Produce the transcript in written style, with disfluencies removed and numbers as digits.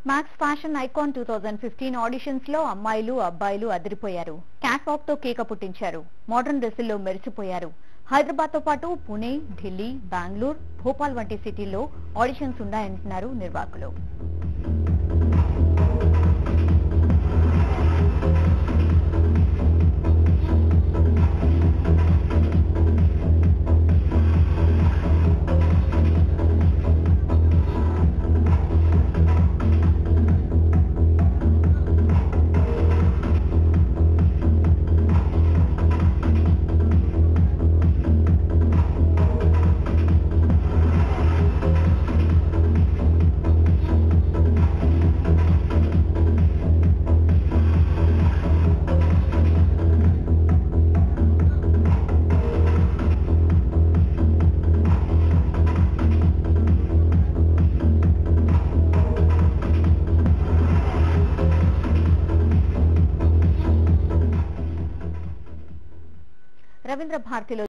Max fashion icon 2015 auditions లో అమ్మాయిలు అబ్బాయిలు అదిరిపోయారు. క్యాట్ వాక్ తో కేక పుట్టించారు. మోడర్న్ డ్రెస్సుల్లో మెరిసిపోయారు. హైదరాబాద్ తో పాటు పుణె, ఢిల్లీ, బెంగళూరు, భోపాల్ వంటి సిటీల్లో ఆడిషన్స్ ఉన్నాయంటున్నారు నిర్వాహకులు. రవీంద్ర భారతిలో